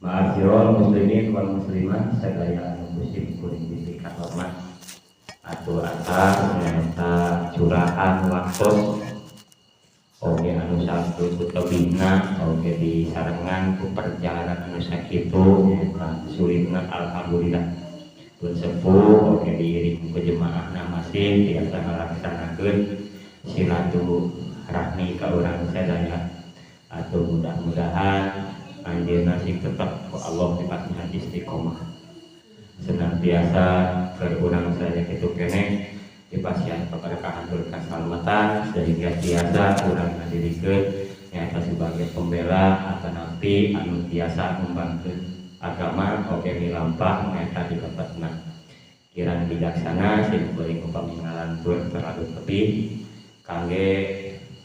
Ma'asyiral muslimin wal muslimat sadaya muslim kuring diberikan hormat atur atas nyata curahan waktu oge anu satu kutebina oge di sarengan ku perjalanan anu sakitu nyata sulitna alhamdulillah pun sepuh oge diiring ku jemaahna masih tiasa ngalaksanakeun silaturahmi ka urang sadaya atau mudah-mudahan anjeunna sing tetep ku Allah dipasih istiqomah senantiasa berurang saya kitu keneh dipasihan keberkahan berkah keselamatan sehingga tiasa urang ngadirikeun nyata sebagai pembela atau nabi anu tiasa membantu agama oge milampah nyata di tempatna kirang bijaksana sing beuring upami ngalantur terlalu lebih kangge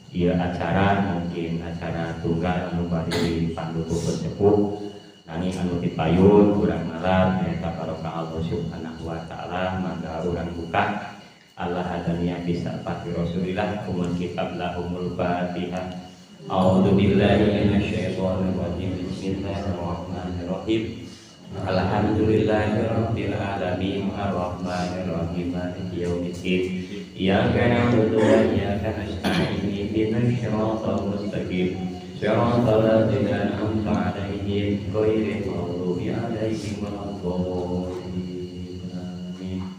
ieu acara mungkin acara tunggal anu bari dipandu ku sepuh nanging anu dipayun urang ngarang nyata barokah Allah Subhanahu wa taala mangga urang buka Allah hadaniya bisa fati Rasulillah kumun kitab lahumul Fatihah. A'udzu billahi minasyaitonir rajim. Bismillahirrahmanirrahim. Alhamdulillahirabbil alamin arrahmanir rahim maliki yaumiddin. Iyyaka na'budu wa iyyaka nasta'in ihdinas siratal mustaqim. Siratal ladzina an'amta 'alaihim ghairil maghdubi 'alaihim waladdallin. Amin.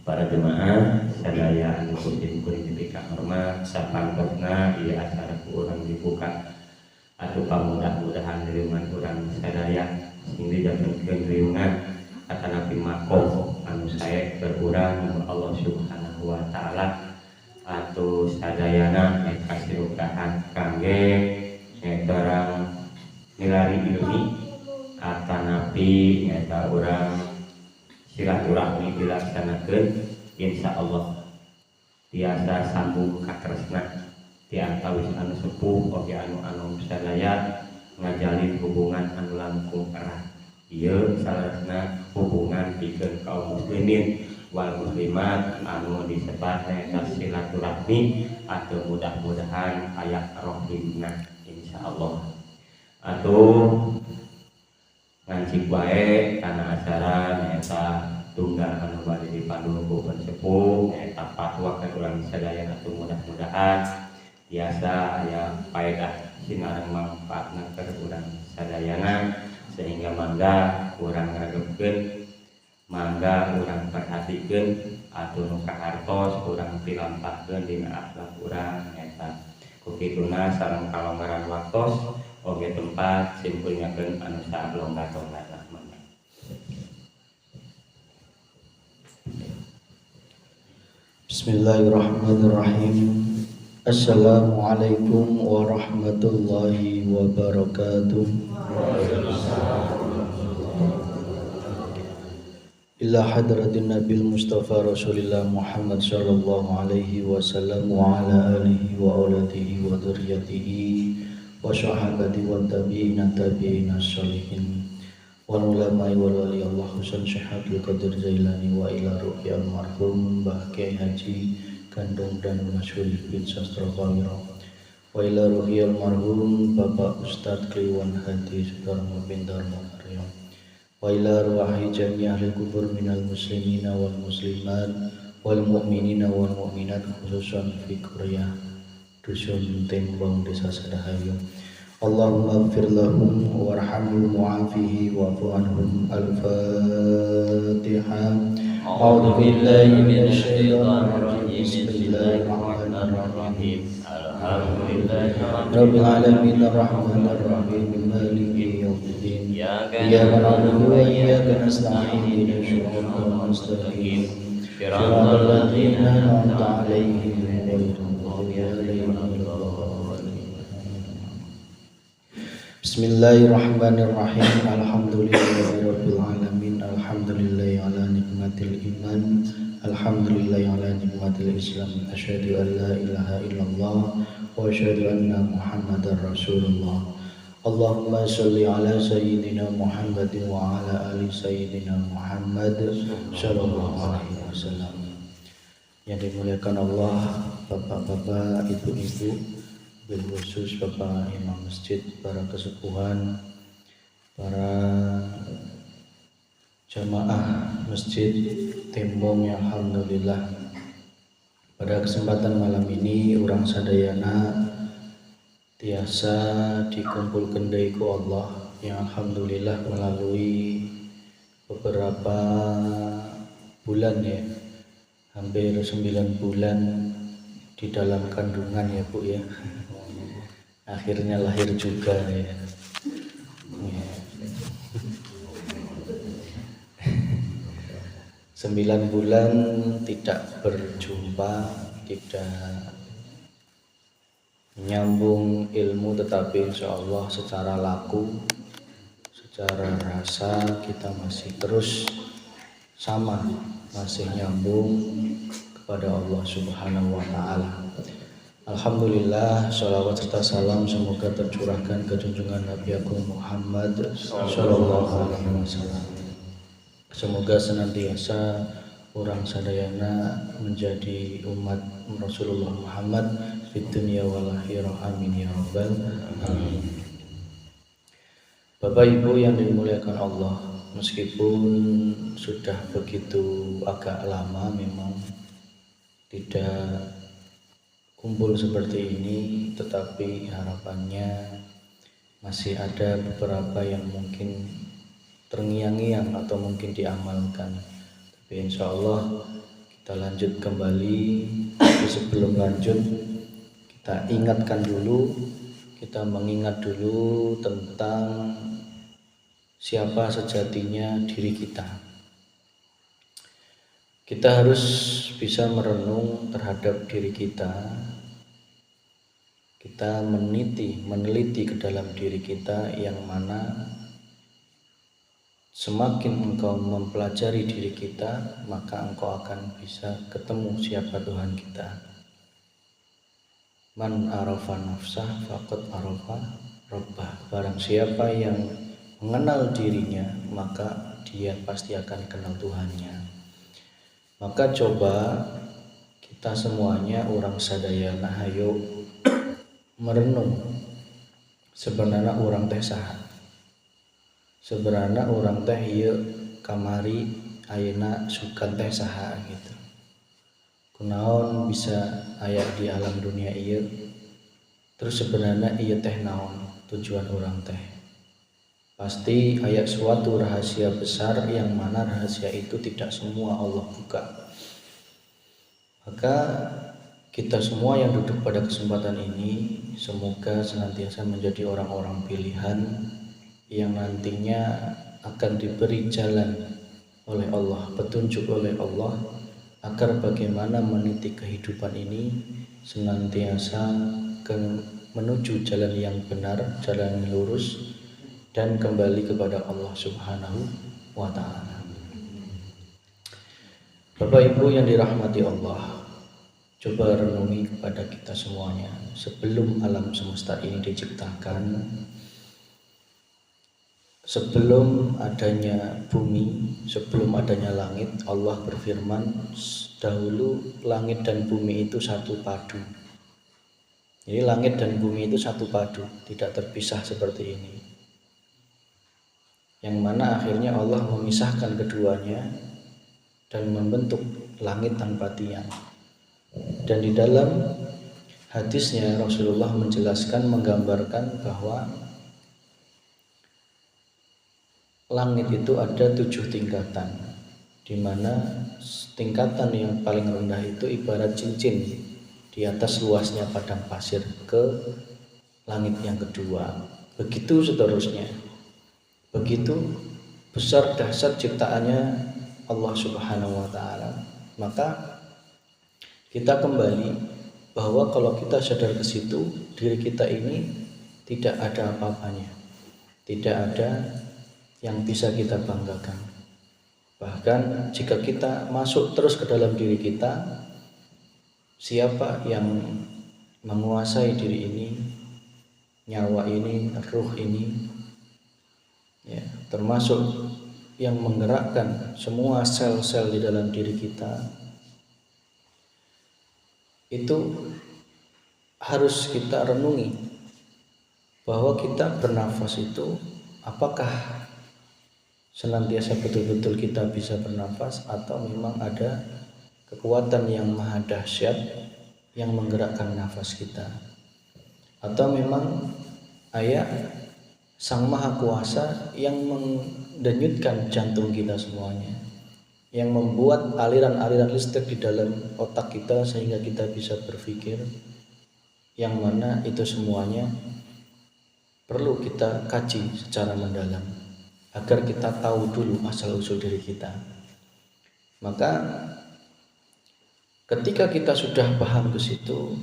Para jemaah sadaya anu kuring diberikan hormat sapangkosna ieu acara ku urang dibuka atuh pamudah-mudahan riungan urang sadaya sing dijakeun riungan atanapi makom anu sae berurang Allah Subhanahu wa taala atuh sadayana kasih rukahan kangge nyetorang milari ilmi atanapi nyata urang silaturahmi dilaksanakeun insyaallah tiasa sambung katresna ti antawis anu sepuh oge anu sadaya ngajalin hubungan anu langkung erat ieu salasna hubungan pikeun kaum muslimin wal muslimat anu disebat nyaeta silaturahmi atuh mudah-mudahan aya rohimna insyaallah atuh ngancik wae kana acara nyaeta tunggal anu bari dipandu ku sepuh nyaeta fatwa ka urang sadaya atuh mudah-mudahan biasa aya faedah sinareng manfaatna ka urang sadayana sehingga mangga urang ngagepkeun mangga urang perhatikeun atuh nu kahartos urang pilampahkeun dina akhlak urang nyaeta kukituna sareng kalonggaran waktos oge tempat simpulingakeun anu sablongga-longga rahmat. Bismillahirrahmanirrahim. Assalamualaikum warahmatullahi wabarakatuh. Ila hadratin Nabil Mustafa Rasulillah Muhammad sallallahu alaihi wasallam wa ala alihi wa auladihi wa dzurriyyatihi wa sahabati wa tabi'ina tabi'ina sholihin wal ulama'i wal wali Allah Husain Syahadul Qadir Jailani wa ila ruhi almarhum Mbah Kiai Haji Gandong dan Masyhur bin Sastra Kawira wa ila ruhi almarhum Bapak Ustadz Kliwon Hadi Sudarmo bin Darmo Karyo wa ila ruhi jami ahli kubur minal muslimina wal muslimat wal mu'minina wal mu'minat khususan fi Korea dusun Tembong Desa Sadahayu. Allahumma ighfir lahum warhamhum wa'afihi wa'fu anhum. Al-Fatihah. A'udzu billahi minasy syaithanir rajim. Bismillahirrahmanirrahim. Alhamdulillahirabbil alamin arrahmanir rahim maliki yaumiddin. Iyyaka na'budu wa iyyaka nasta'in ihdinas siratal mustaqim. Shiratal ladzina an'amta 'alaihim ghairil maghdubi 'alaihim waladdallin. Bismillahirrahmanirrahim. Alhamdulillahirabbil alamin. Alhamdulillahi ala nikmatil iman. Alhamdulillahi ala nikmatil islam. Asyhadu an la ilaha illallah wa asyhadu anna Muhammadar Rasulullah. Allahumma sholli ala sayyidina Muhammad wa ala ali sayyidina Muhammad sallallahu alaihi wasallam. Yang dimuliakan Allah, bapak-bapak, ibu-ibu, bil khusus Bapak Imam Masjid, para kesepuhan, para jamaah Masjid Tembong yang alhamdulillah pada kesempatan malam ini urang sadayana tiasa dikumpulkan deui ku Allah yang alhamdulillah melalui beberapa bulan ya, hampir 9 bulan di dalam kandungan ya Bu ya. Akhirnya lahir juga ya. 9 bulan tidak berjumpa, tidak menyambung ilmu, tetapi insya Allah secara laku, secara rasa kita masih terus sama, masih nyambung kepada Allah Subhanahu wa Ta'ala. Alhamdulillah, sholawat serta salam semoga tercurahkan ke junjungan Nabi Agung Muhammad Sallallahu Alaihi Wasallam. Semoga senantiasa orang sadayana menjadi umat Rasulullah Muhammad di dunia wal akhirah, amin ya rabbal alamin. Bapak Ibu yang dimuliakan Allah, meskipun sudah begitu agak lama memang tidak kumpul seperti ini, tetapi harapannya masih ada beberapa yang mungkin terngiang-ngiang atau mungkin diamalkan. Tapi insya Allah kita lanjut kembali. Tapi sebelum lanjut kita ingatkan dulu, kita mengingat dulu tentang siapa sejatinya diri kita. Kita harus bisa merenung terhadap diri kita. Kita meneliti ke dalam diri kita, yang mana semakin engkau mempelajari diri kita, maka engkau akan bisa ketemu siapa Tuhan kita. Man arafa nafsah faqad arafa rabbah. Barang siapa yang mengenal dirinya, maka dia pasti akan kenal Tuhannya. Maka coba kita semuanya orang sadayana hayo merenung sebenarnya orang teh saha. Sebenarnya orang teh ieu kamari ayeuna sukan teh saha gitu. Kunaon bisa aya di alam dunia ieu? Terus sebenarnya ieu teh naon tujuan orang teh? Pasti aya suatu rahasia besar yang mana rahasia itu tidak semua Allah buka. Maka kita semua yang duduk pada kesempatan ini semoga senantiasa menjadi orang-orang pilihan yang nantinya akan diberi jalan oleh Allah, petunjuk oleh Allah, agar bagaimana meniti kehidupan ini senantiasa menuju jalan yang benar, jalan yang lurus, dan kembali kepada Allah Subhanahu wa Ta'ala. Bapak Ibu yang dirahmati Allah, coba renungi kepada kita semuanya. Sebelum alam semesta ini diciptakan, sebelum adanya bumi, sebelum adanya langit, Allah berfirman, dahulu langit dan bumi itu satu padu. Jadi langit dan bumi itu satu padu, tidak terpisah seperti ini. Yang mana akhirnya Allah memisahkan keduanya dan membentuk langit tanpa tiang. Dan di dalam hadisnya Rasulullah menjelaskan, menggambarkan bahwa langit itu ada 7 tingkatan, di mana tingkatan yang paling rendah itu ibarat cincin di atas luasnya padang pasir ke langit yang kedua. Begitu seterusnya. Begitu besar dahsyat ciptaannya Allah Subhanahu wa Ta'ala. Maka kita kembali bahwa kalau kita sadar ke situ, diri kita ini tidak ada apa-apanya, tidak ada yang bisa kita banggakan. Bahkan jika kita masuk terus ke dalam diri kita, siapa yang menguasai diri ini, nyawa ini, ruh ini, ya, termasuk yang menggerakkan semua sel-sel di dalam diri kita, itu harus kita renungi bahwa kita bernafas itu apakah senantiasa betul-betul kita bisa bernafas atau memang ada kekuatan yang maha dahsyat yang menggerakkan nafas kita, atau memang ayat Sang Maha Kuasa yang mendenyutkan jantung kita semuanya, yang membuat aliran-aliran listrik di dalam otak kita sehingga kita bisa berpikir, yang mana itu semuanya perlu kita kaji secara mendalam agar kita tahu dulu asal-usul diri kita. Maka ketika kita sudah paham ke situ,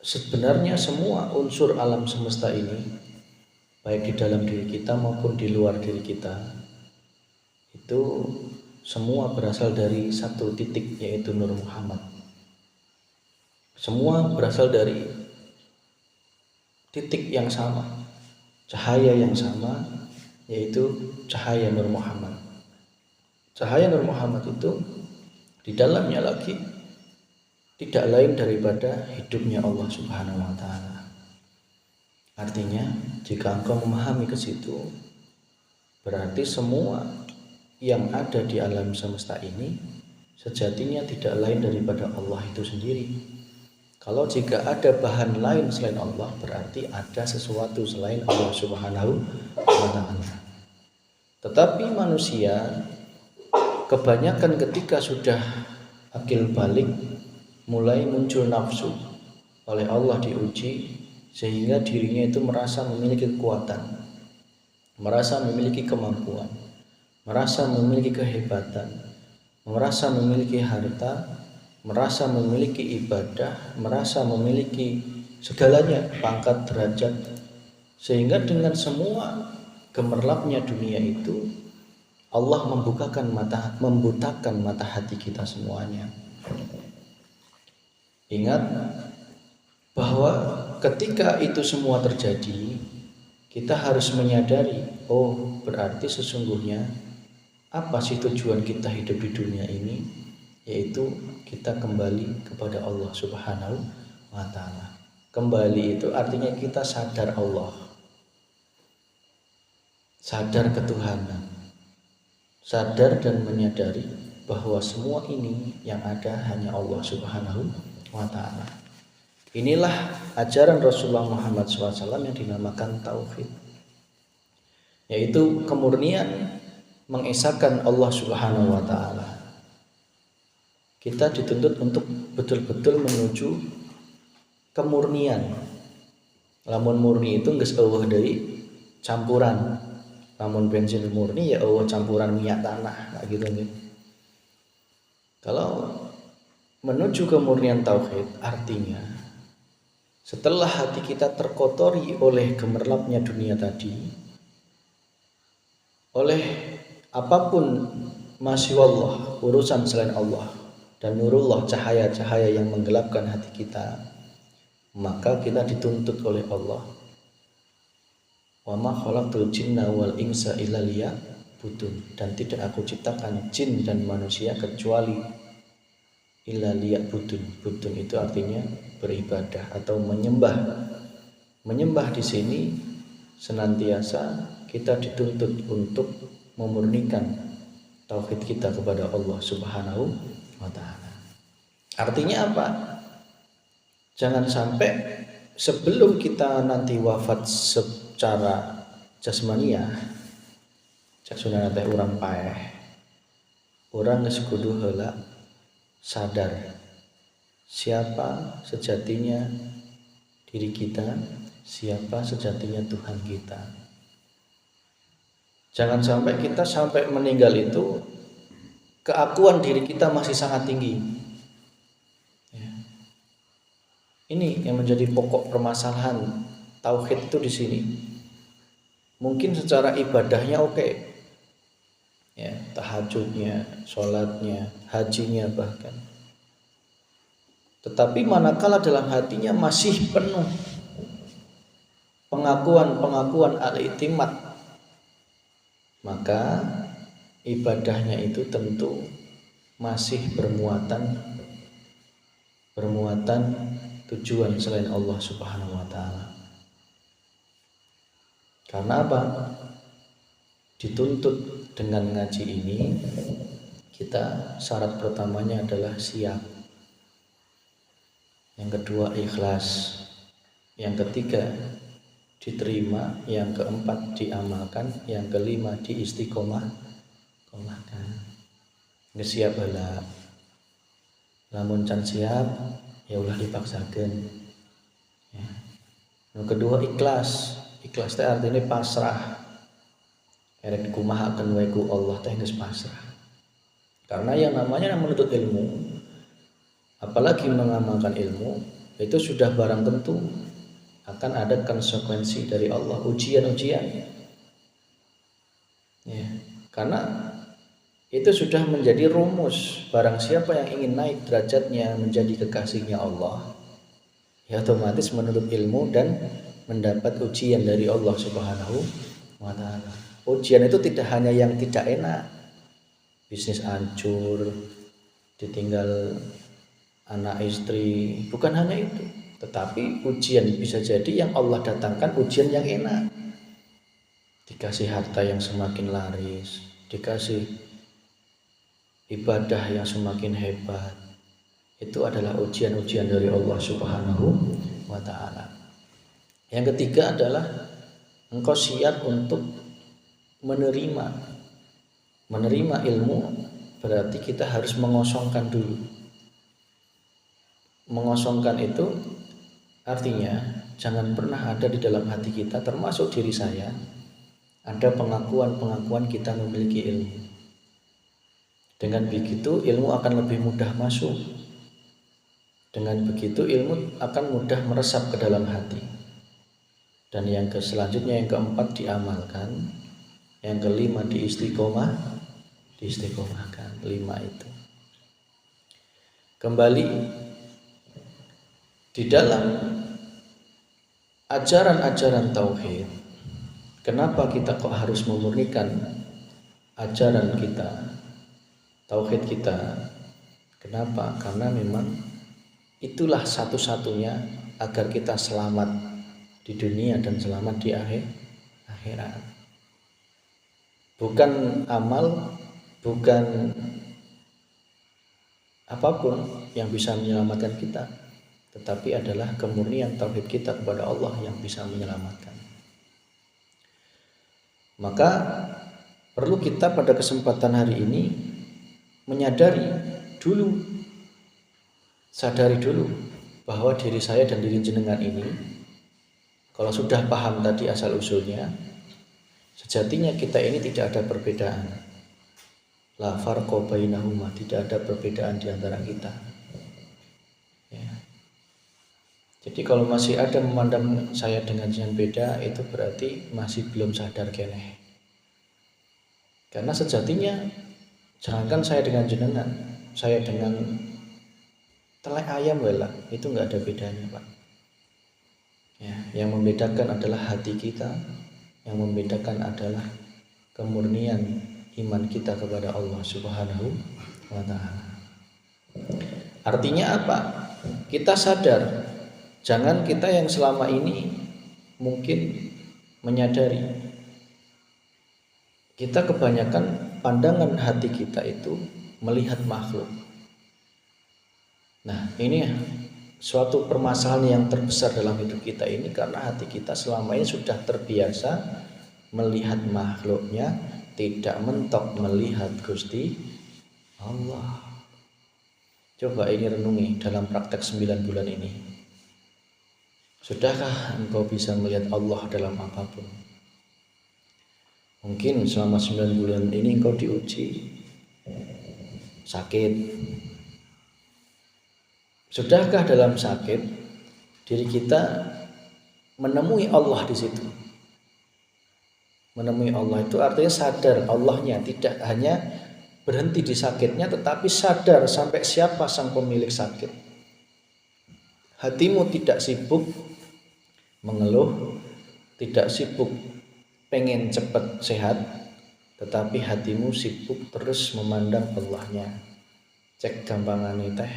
sebenarnya semua unsur alam semesta ini, baik di dalam diri kita maupun di luar diri kita, itu semua berasal dari satu titik, yaitu Nur Muhammad. Semua berasal dari titik yang sama, cahaya yang sama, yaitu cahaya Nur Muhammad. Cahaya Nur Muhammad itu di dalamnya lagi tidak lain daripada hidupnya Allah Subhanahu wa Ta'ala. Artinya, jika engkau memahami ke situ, berarti semua yang ada di alam semesta ini sejatinya tidak lain daripada Allah itu sendiri. Kalau jika ada bahan lain selain Allah, berarti ada sesuatu selain Allah Subhanahu wa Ta'ala. Tetapi manusia kebanyakan ketika sudah akil balik, mulai muncul nafsu, oleh Allah diuji sehingga dirinya itu merasa memiliki kekuatan, merasa memiliki kemampuan, merasa memiliki kehebatan, merasa memiliki harta, merasa memiliki ibadah, merasa memiliki segalanya, pangkat, derajat, sehingga dengan semua gemerlapnya dunia itu Allah membutakan mata hati kita semuanya. Ingat bahwa ketika itu semua terjadi, kita harus menyadari, oh berarti sesungguhnya apa sih tujuan kita hidup di dunia ini, yaitu kita kembali kepada Allah Subhanahu wa Ta'ala. Kembali itu artinya kita sadar Allah, sadar ketuhanan, sadar dan menyadari bahwa semua ini yang ada hanya Allah Subhanahu wa Ta'ala. Inilah ajaran Rasulullah Muhammad SAW yang dinamakan tauhid, yaitu kemurnian mengesahkan Allah Subhanahu wa Ta'ala. Kita dituntut untuk betul-betul menuju kemurnian. Lamun murni itu geus eueuh deui campuran. Lamun bensin murni ya eueuh campuran minyak tanah, kayak gitu nih. Kalau menuju kemurnian tauhid artinya setelah hati kita terkotori oleh gemerlapnya dunia tadi, oleh apapun masyiwallah, urusan selain Allah, dan nurullah, cahaya-cahaya yang menggelapkan hati kita, maka kita dituntut oleh Allah, wa ma khalaqtul jinna wal insa illa liya'budun, dan tidak aku ciptakan jin dan manusia kecuali illa liya'budun. Budun itu artinya beribadah atau menyembah. Menyembah di sini senantiasa kita dituntut untuk memurnikan tauhid kita kepada Allah Subhanahu wa Ta'ala. Artinya apa? Jangan sampai sebelum kita nanti wafat secara jasmania, jasmania teh urang paeh, urang geus kudu heula sadar siapa sejatinya diri kita, siapa sejatinya Tuhan kita. Jangan sampai kita sampai meninggal itu keakuan diri kita masih sangat tinggi. Ya. Ini yang menjadi pokok permasalahan tauhid itu di sini. Mungkin secara ibadahnya oke, ya, tahajudnya, sholatnya, hajinya bahkan. Tetapi manakala dalam hatinya masih penuh pengakuan al-i'timad, maka ibadahnya itu tentu masih bermuatan tujuan selain Allah Subhanahu wa Ta'ala. Karena apa? Dituntut dengan ngaji ini kita syarat pertamanya adalah siap. Yang kedua ikhlas. Yang ketiga diterima, yang keempat diamalkan, yang kelima diistiqomahkan. Nggak siap bala. Lamun can siap ya ulah dipaksakan. Ya. Yang kedua ikhlas. Ikhlas teh artinya pasrah. Erek kumahakeun wae ku Allah teh geus pasrah. Karena yang namanya menuntut ilmu, apalagi mengamalkan ilmu, itu sudah barang tentu akan ada konsekuensi dari Allah, ujian-ujian. Ya, karena itu sudah menjadi rumus, barang siapa yang ingin naik derajatnya menjadi kekasihnya Allah, ya otomatis menuntut ilmu dan mendapat ujian dari Allah Subhanahu wa ta'ala. Ujian itu tidak hanya yang tidak enak, bisnis hancur, ditinggal anak istri, bukan hanya itu, tetapi ujian bisa jadi yang Allah datangkan ujian yang enak. Dikasih harta yang semakin laris, dikasih ibadah yang semakin hebat. Itu adalah ujian-ujian dari Allah Subhanahu wa ta'ala. Yang ketiga adalah engkau siap untuk menerima ilmu, berarti kita harus mengosongkan dulu. Mengosongkan itu artinya jangan pernah ada di dalam hati kita, termasuk diri saya, ada pengakuan kita memiliki ilmu. Dengan begitu ilmu akan lebih mudah masuk. Dengan begitu ilmu akan mudah meresap ke dalam hati. Dan yang selanjutnya, yang keempat diamalkan, yang kelima diistiqomahkan. 5 itu. Kembali di dalam ajaran-ajaran tauhid, kenapa kita kok harus memurnikan ajaran kita, tauhid kita? Kenapa? Karena memang itulah satu-satunya agar kita selamat di dunia dan selamat di akhirat. Bukan amal, bukan apapun yang bisa menyelamatkan kita, tetapi adalah kemurnian tauhid kita kepada Allah yang bisa menyelamatkan. Maka perlu kita pada kesempatan hari ini sadari dulu bahwa diri saya dan diri jenengan ini, kalau sudah paham tadi asal usulnya, sejatinya kita ini tidak ada perbedaan. La farqa bainahuma, tidak ada perbedaan di antara kita. Ya. Jadi kalau masih ada memandang saya dengan yang beda, itu berarti masih belum sadar keneh. Karena sejatinya, jangankan saya dengan jenengan, saya dengan telek ayam wela, itu nggak ada bedanya, Pak. Ya, yang membedakan adalah hati kita, yang membedakan adalah kemurnian iman kita kepada Allah Subhanahu wa ta'ala. Artinya apa? Kita sadar, jangan kita yang selama ini mungkin menyadari, kita kebanyakan pandangan hati kita itu melihat makhluk. Nah, ini suatu permasalahan yang terbesar dalam hidup kita ini, karena hati kita selama ini sudah terbiasa melihat makhluknya, tidak mentok melihat Gusti Allah. Coba ini renungi dalam praktek 9 bulan ini. Sudahkah engkau bisa melihat Allah dalam apapun? Mungkin selama 9 bulan ini engkau diuji, sakit. Sudahkah dalam sakit diri kita menemui Allah di situ? Menemui Allah itu artinya sadar Allahnya, tidak hanya berhenti di sakitnya, tetapi sadar sampai siapa sang pemilik sakit. Hatimu tidak sibuk mengeluh, tidak sibuk pengen cepat sehat, tetapi hatimu sibuk terus memandang Allahnya. Cek gampangane teh,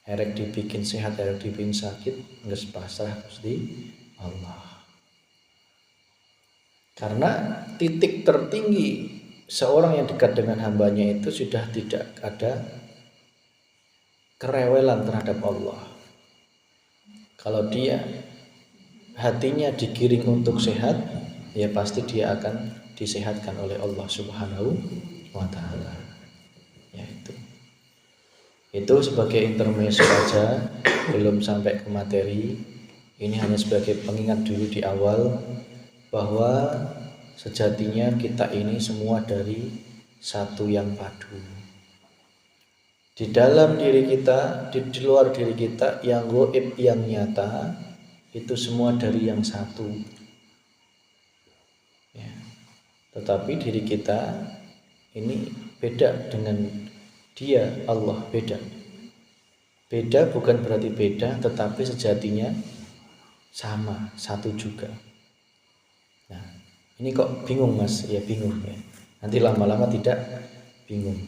erek dibikin sehat, erek dibikin sakit, geus pasrah Gusti Allah. Karena titik tertinggi seorang yang dekat dengan hambanya itu sudah tidak ada kerewelan terhadap Allah. Kalau dia hatinya digiring untuk sehat, ya pasti dia akan disehatkan oleh Allah Subhanahu wa taala. Ya itu sebagai intermezzo saja, belum sampai ke materi. Ini hanya sebagai pengingat dulu di awal bahwa sejatinya kita ini semua dari satu yang padu. Di dalam diri kita, di luar diri kita, yang gaib, yang nyata, itu semua dari yang satu. Ya. Tetapi diri kita ini beda dengan dia, Allah, beda. Beda bukan berarti beda, tetapi sejatinya sama, satu juga. Nah, ini kok bingung Mas? Ya bingung ya. Nanti lama-lama tidak bingung.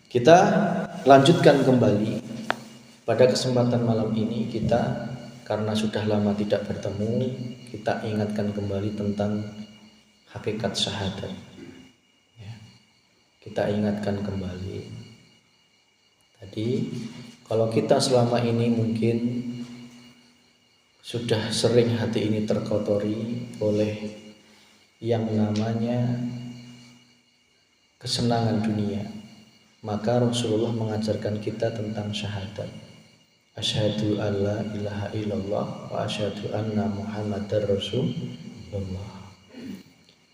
Kita lanjutkan kembali pada kesempatan malam ini. Kita karena sudah lama tidak bertemu, kita ingatkan kembali tentang hakikat syahadat. Ya. Kita ingatkan kembali. Tadi kalau kita selama ini mungkin sudah sering hati ini terkotori oleh yang namanya kesenangan dunia, maka Rasulullah mengajarkan kita tentang syahadat. Asyhadu alla ilaha illallah wa asyhadu anna Muhammadar Rasulullah.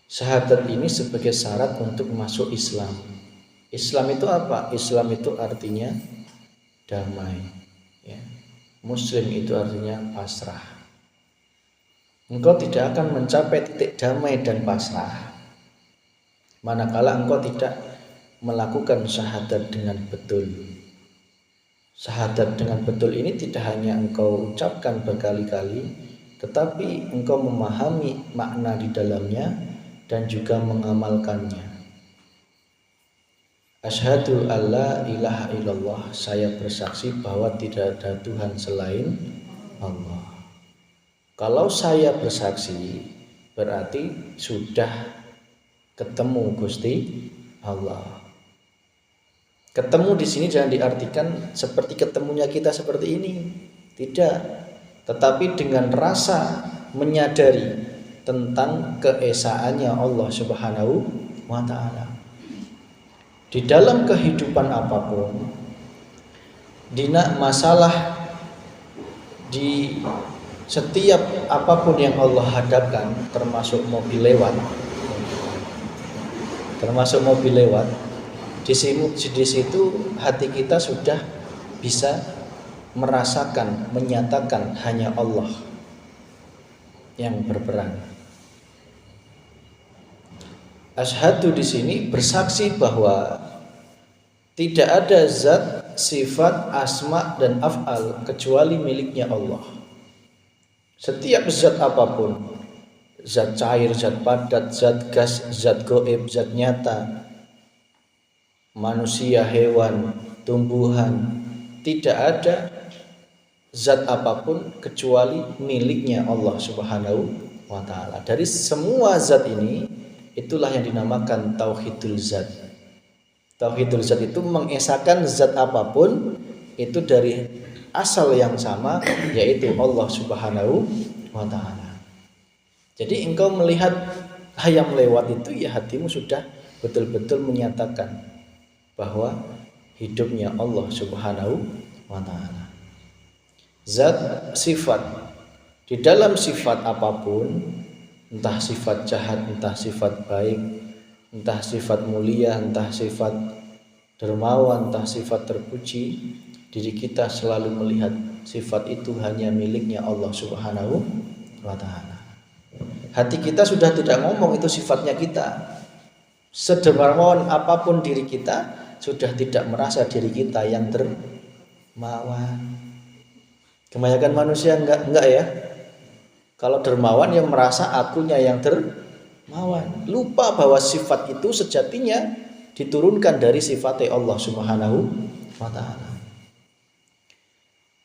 Syahadat ini sebagai syarat untuk masuk Islam. Islam itu apa? Islam itu artinya damai. Ya. Muslim itu artinya pasrah. Engkau tidak akan mencapai titik damai dan pasrah manakala engkau tidak melakukan syahadat dengan betul. Syahadat dengan betul ini tidak hanya engkau ucapkan berkali-kali, tetapi engkau memahami makna di dalamnya dan juga mengamalkannya. Asyhadu alla ilaha illallah, saya bersaksi bahwa tidak ada Tuhan selain Allah. Kalau saya bersaksi berarti sudah ketemu Gusti Allah. Ketemu di sini jangan diartikan seperti ketemunya kita seperti ini, tidak. Tetapi dengan rasa menyadari tentang keesaannya Allah Subhanahu wa taala. Di dalam kehidupan apapun, di masalah, di setiap apapun yang Allah hadapkan, termasuk mobil lewat, di situ hati kita sudah bisa merasakan, menyatakan hanya Allah yang berperan. Asyhadu di sini bersaksi bahwa tidak ada zat, sifat, asma dan af'al kecuali miliknya Allah. Setiap zat apapun, zat cair, zat padat, zat gas, zat gaib, zat nyata, manusia, hewan, tumbuhan, tidak ada zat apapun kecuali miliknya Allah Subhanahu wa taala. Dari semua zat ini, itulah yang dinamakan tauhidul zat. Tauhidul zat itu mengesahkan zat apapun itu dari asal yang sama, yaitu Allah Subhanahu wa taala. Jadi engkau melihat ayam lewat itu, ya hatimu sudah betul-betul menyatakan bahwa hidupnya Allah Subhanahu wa taala. Zat, sifat. Di dalam sifat apapun, entah sifat jahat, entah sifat baik, entah sifat mulia, entah sifat dermawan, entah sifat terpuji, diri kita selalu melihat sifat itu hanya miliknya Allah Subhanahu wa taala. Hati kita sudah tidak ngomong itu sifatnya kita. Sedermawan apapun diri kita, sudah tidak merasa diri kita yang dermawan. Kebanyakan manusia enggak ya. Kalau dermawan yang merasa akunya yang dermawan, lupa bahwa sifat itu sejatinya diturunkan dari sifat Allah Subhanahu wa taala.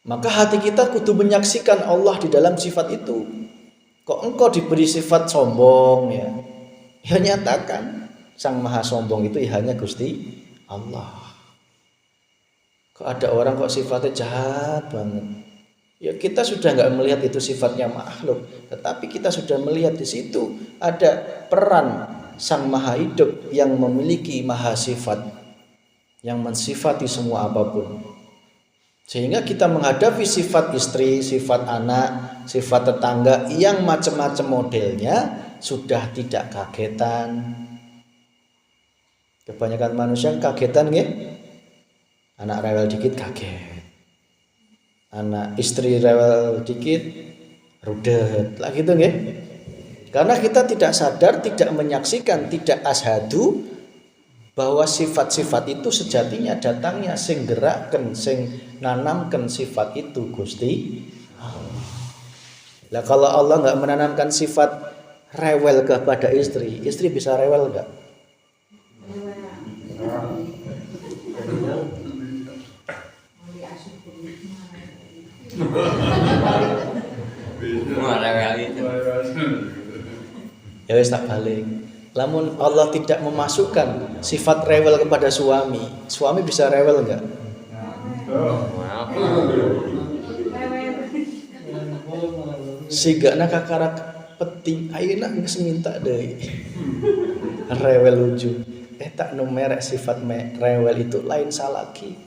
Maka hati kita kudu menyaksikan Allah di dalam sifat itu. Kok engkau diberi sifat sombong ya? Ya nyatakan Sang Maha Sombong itu ya hanya Gusti Allah. Kok ada orang kok sifatnya jahat banget? Ya kita sudah nggak melihat itu sifatnya makhluk, tetapi kita sudah melihat di situ ada peran Sang Maha Hidup yang memiliki maha sifat, yang mensifati semua apapun. Sehingga kita menghadapi sifat istri, sifat anak, sifat tetangga yang macam-macam modelnya sudah tidak kagetan. Kebanyakan manusia kagetan nggih. Anak rewel dikit kaget. Anak istri rewel dikit rudet. Lah gitu nggih. Karena kita tidak sadar, tidak menyaksikan, tidak ashadu bahwa sifat-sifat itu sejatinya datangnya sing gerakkan, sing nanamkan sifat itu Gusti Allah. Lah kalau Allah nggak menanamkan sifat rewel kepada istri, istri bisa rewel nggak? Ya wis tak balik. Lamun Allah tidak memasukkan sifat rewel kepada suami, suami bisa rewel enggak? Sigana kakarak penting, ayeuna geus minta deui. Rewel ujung. Tak numerek sifat rewel itu lain salaki.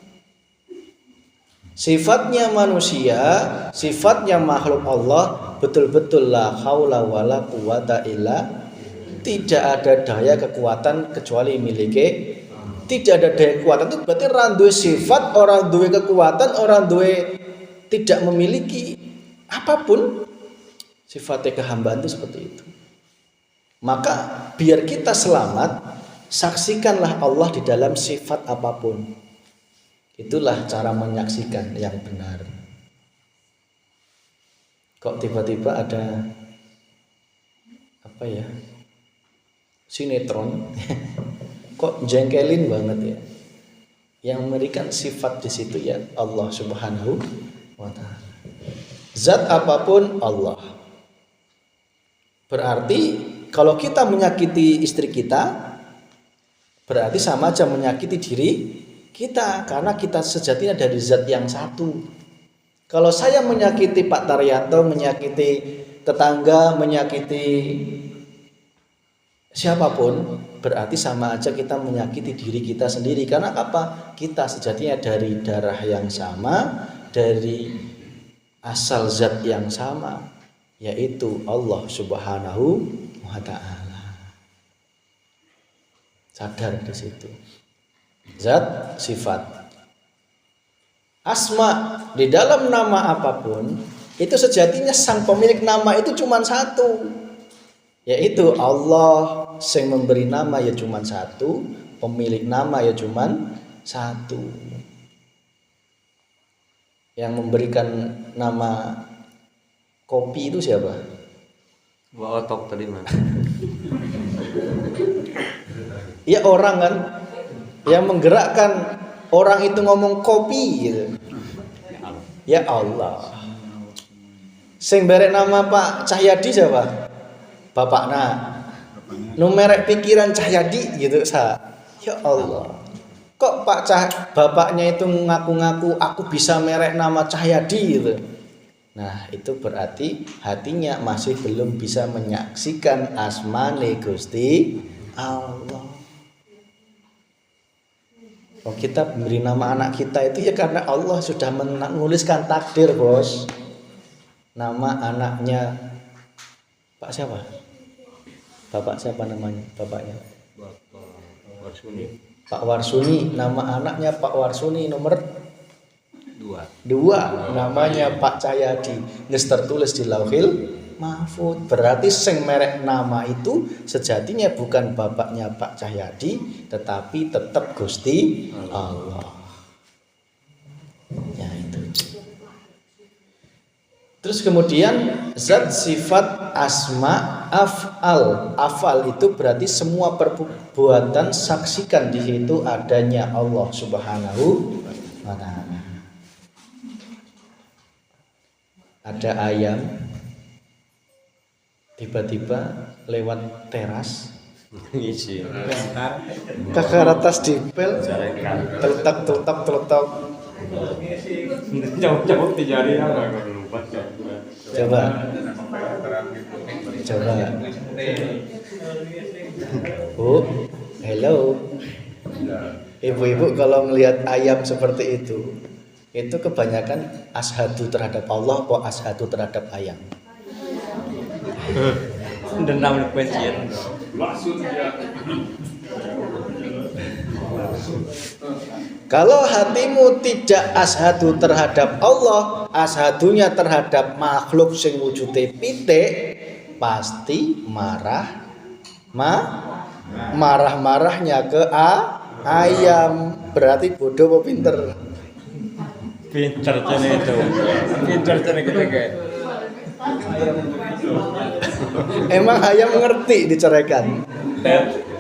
Sifatnya manusia, sifatnya makhluk Allah betul-betul la haula wala quwata illa, tidak ada daya kekuatan kecuali miliki. Tidak ada daya kekuatan itu berarti orang duwe sifat, orang duwe kekuatan, orang duwe tidak memiliki apapun. Sifatnya kehambaan itu seperti itu. Maka biar kita selamat, saksikanlah Allah di dalam sifat apapun. Itulah cara menyaksikan yang benar. Kok tiba-tiba ada apa ya? Sinetron. Kok jengkelin banget ya. Yang memberikan sifat di situ ya Allah Subhanahu wa taala. Zat apapun Allah. Berarti kalau kita menyakiti istri kita, berarti sama aja menyakiti diri kita, karena kita sejatinya dari zat yang satu. Kalau saya menyakiti Pak Taryanto, menyakiti tetangga, menyakiti siapapun, berarti sama aja kita menyakiti diri kita sendiri. Karena apa? Kita sejatinya dari darah yang sama, dari asal zat yang sama, yaitu Allah Subhanahu wa taala. Sadar di situ. Zat, sifat. Asma, di dalam nama apapun itu sejatinya sang pemilik nama itu cuma satu, yaitu Allah. Yang memberi nama ya cuma satu, pemilik nama ya cuma satu. Yang memberikan nama kopi itu siapa? Gua otok tadi mah. Ya orang kan yang menggerakkan orang itu ngomong kopi gitu. Ya Allah. Sing berek nama Pak Cahyadi siapa? Bapakna. Numerek pikiran Cahyadi gitu sa. Ya Allah. Kok bapaknya itu ngaku-ngaku aku bisa merek nama Cahyadi gitu. Nah, itu berarti hatinya masih belum bisa menyaksikan asmane Gusti Allah. Oh, kita memberi nama anak kita itu ya karena Allah sudah menuliskan takdir, Bos. Nama anaknya Pak siapa? Bapak siapa namanya? Bapaknya? Bapak Warsuni. Pak Warsuni. Nama anaknya Pak Warsuni nomor 2. Namanya Pak Cahyadi. Geus tertulis di Lauhil Mahfuz. Berarti sing merek nama itu sejatinya bukan bapaknya Pak Cahyadi, tetapi tetap Gusti Allah. Ya itu. Terus kemudian zat, sifat, asma, af'al. Af'al itu berarti semua perbuatan saksikan di situ adanya Allah Subhanahu wa taala. Ada ayam, tiba-tiba lewat teras Ngisi. kakak atas dipel Jarekan. teletak Jauh-jauh dijari apa lupa. coba Bu, hello. Ibu-ibu kalau melihat ayam seperti itu kebanyakan ashadu terhadap Allah atau ashadu terhadap ayam. Dendam kuncian. Kalau hatimu tidak ashadu terhadap Allah, ashadunya terhadap makhluk sing wujude pitik, pasti marah-marahnya ke ayam. Berarti bodoh apa pinter? Pinter cene itu. Pinter cene kita. Emang ayam ngerti diceraikan?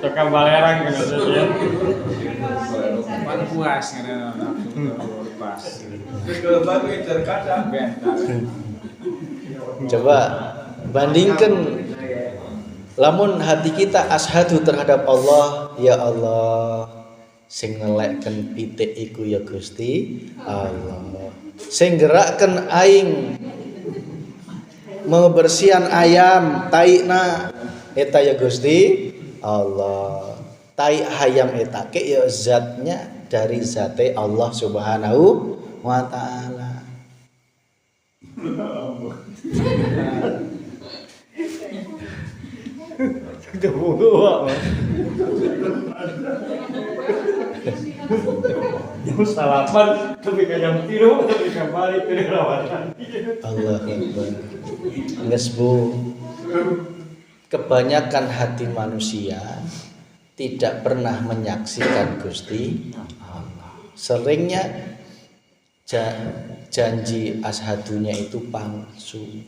Suka balerang kan ya. Puas karena pas. Coba bandingkan, lamun hati kita ashadu terhadap Allah, ya Allah, sing ngelekken pitik iku ya Gusti Allah, sing gerakkan aing membersihan ayam taikna eta ya Gusti Allah. Tai ayam eta ke ya zatnya dari zate Allah Subhanahu wa taala. Jam salapan tapi jam 3 tapi kembali ke rawatan. Allah Akbar. Nges Bu, kebanyakan hati manusia tidak pernah menyaksikan Gusti Allah. Seringnya janji ashadunya itu palsu.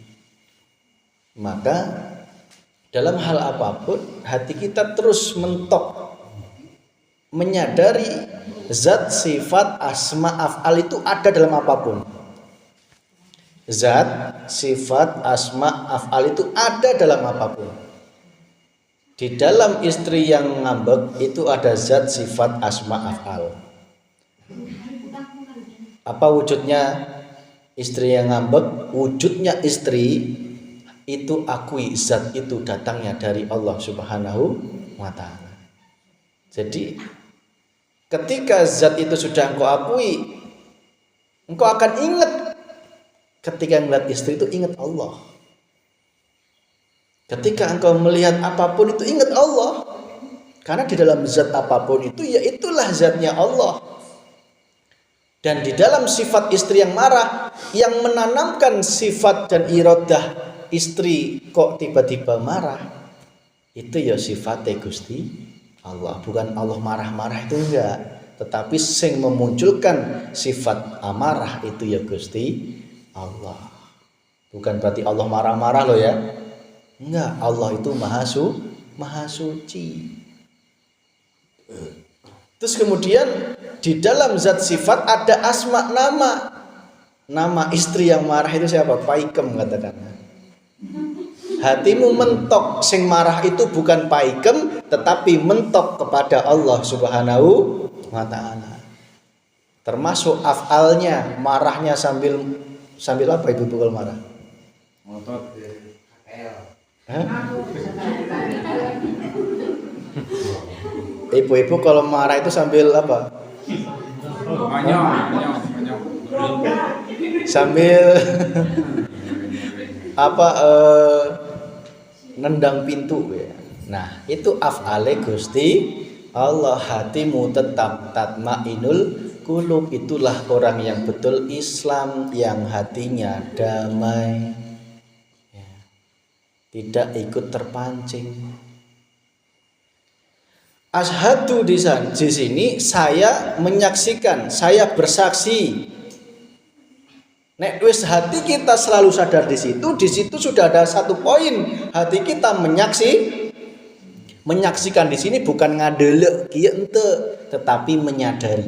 Maka dalam hal apapun hati kita terus mentok menyadari zat, sifat, asma, af'al itu ada dalam apapun. Zat, sifat, asma, af'al itu ada dalam apapun. Di dalam istri yang ngambek itu ada zat, sifat, asma, af'al. Apa wujudnya istri yang ngambek? Wujudnya istri itu akui zat itu datangnya dari Allah Subhanahu wa ta'ala. Jadi ketika zat itu sudah engkau akui, engkau akan ingat. Ketika melihat istri itu ingat Allah. Ketika engkau melihat apapun itu ingat Allah. Karena di dalam zat apapun itu ya itulah zatnya Allah. Dan di dalam sifat istri yang marah, yang menanamkan sifat dan iradah istri kok tiba-tiba marah, itu ya sifatnya Gusti Allah. Bukan Allah marah-marah itu enggak, tetapi sing memunculkan sifat amarah itu ya Gusti Allah. Bukan berarti Allah marah-marah loh ya. Enggak, Allah itu maha suci. Terus kemudian di dalam zat sifat ada asma nama. Nama istri yang marah itu siapa? Paikem katakan. Hatimu mentok sing marah itu bukan paikem, tetapi mentok kepada Allah Subhanahu wa ta'ala. Termasuk af'alnya, marahnya sambil apa ibu-ibu kalau marah? Ngotot. Hah? Ibu-ibu kalau marah itu sambil apa? Manyong. Sambil apa nendang pintu ya. Nah, itu af'ale Gusti Allah. Hatimu tetap tatmainul qulub, itulah orang yang betul Islam, yang hatinya damai. Tidak ikut terpancing. Ashadu di sini saya menyaksikan, saya bersaksi. Nek wis hati kita selalu sadar di situ sudah ada satu poin. Hati kita menyaksikan di sini bukan ngadelek kieu ente, tetapi menyadari.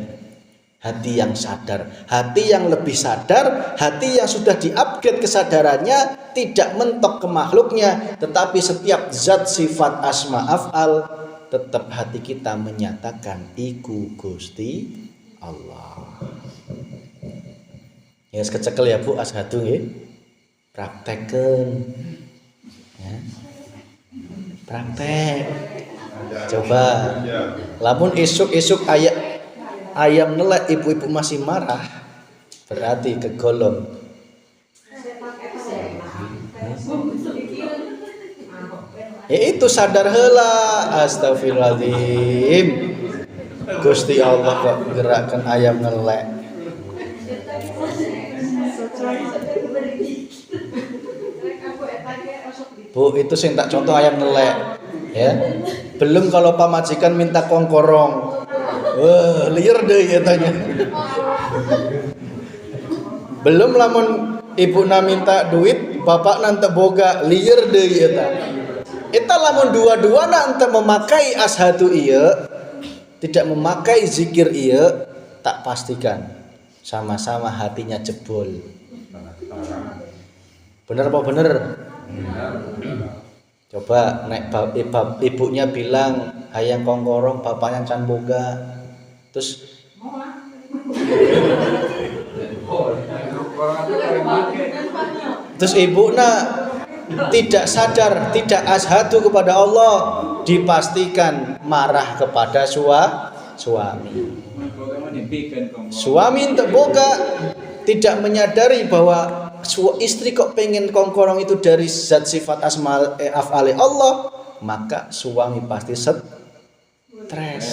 Hati yang sadar, hati yang lebih sadar, hati yang sudah di-upgrade kesadarannya, tidak mentok ke makhluknya, tetapi setiap zat sifat asma af'al tetap hati kita menyatakan iku Gusti Allah. Ya kecekel ya Bu ashadu nggih. Praktekeun. Ya. Praktek. Coba. Lamun esuk-esuk ayam nelek ibu-ibu masih marah, berarti kegolong. Ya itu sadar heula, astagfirullahaladzim. Gusti Allah kok gerakkan ayam nelek. Bu, itu sing tak contoh ayam nelek, ya. Belum kalau pamajikan minta kongkorong. Wah, liar deh ya tanya. Belum lamun ibuna minta duit, bapak nanti boga, liar deh ya tanya. Eta lamun dua-dua nanti memakai ashadu iya, tidak memakai zikir iya, tak pastikan sama-sama hatinya jebol. Bener apa bener? Coba nek ibunya bilang hayang kongkorong, bapaknya can boga. Terus ibu tidak sadar, tidak ashadu kepada Allah, dipastikan marah kepada suami. Suami untuk boga tidak menyadari bahwa istri kok pengen kongkorong itu dari zat sifat asma af'ali Allah, maka suami pasti stres.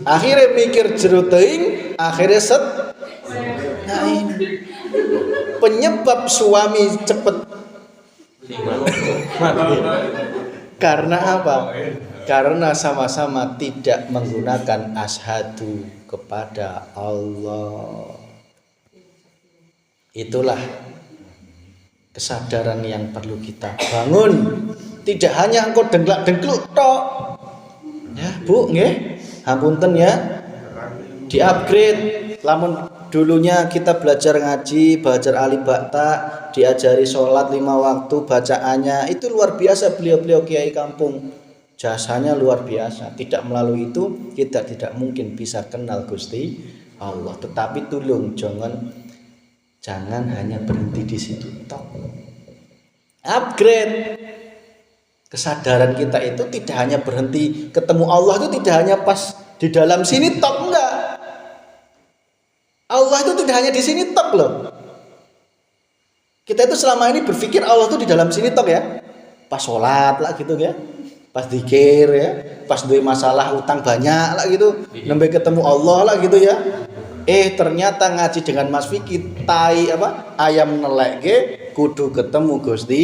Akhirnya mikir jero teuing, akhirnya naim. Penyebab suami cepet karena apa? Karena sama-sama tidak menggunakan ashadu kepada Allah. Itulah kesadaran yang perlu kita bangun. Tidak hanya engkau dengklak-dengkluk tok. Ya, Bu, nggih. Hapunten ya. Di-upgrade. Lamun dulunya kita belajar ngaji, belajar alif bakta, diajari sholat 5 waktu, bacaannya itu luar biasa. Beliau-beliau kiai kampung jasanya luar biasa. Tidak melalui itu kita tidak mungkin bisa kenal Gusti Allah. Tetapi tolong jangan hanya berhenti di situ tok. Upgrade kesadaran kita itu tidak hanya berhenti ketemu Allah, itu tidak hanya pas di dalam sini tok, enggak. Allah itu tidak hanya di sini tok loh. Kita itu selama ini berpikir Allah itu di dalam sini tok ya. Pas sholat lah gitu ya. Pas zikir ya. Pas duwe masalah utang banyak lah gitu. Nembe ketemu Allah lah gitu ya. Ternyata ngaji dengan Mas Fikri ayam nelek ge kudu ketemu Gusti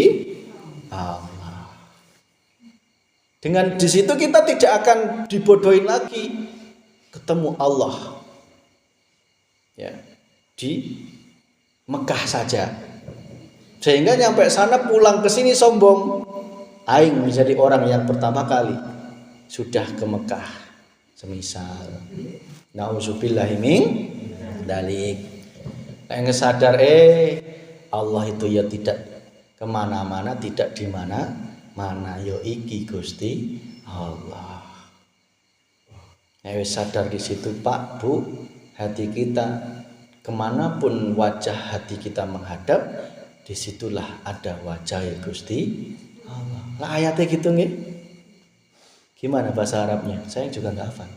Allah. Dengan di situ kita tidak akan dibodohin lagi. Ketemu Allah. Ya, di Mekah saja. Sehingga nyampe sana pulang ke sini sombong. Aing menjadi orang yang pertama kali sudah ke Mekah. Semisal nauzubillahi min dalik. Yang sadar Allah itu ya tidak kemana-mana, tidak di mana yo iki Gusti Allah. Sadar di situ Pak Bu, hati kita kemanapun wajah hati kita menghadap, disitulah ada wajah Gusti Allah. Lah ayatnya gitu nggih. Gimana bahasa Arabnya? Saya juga nggak hafal.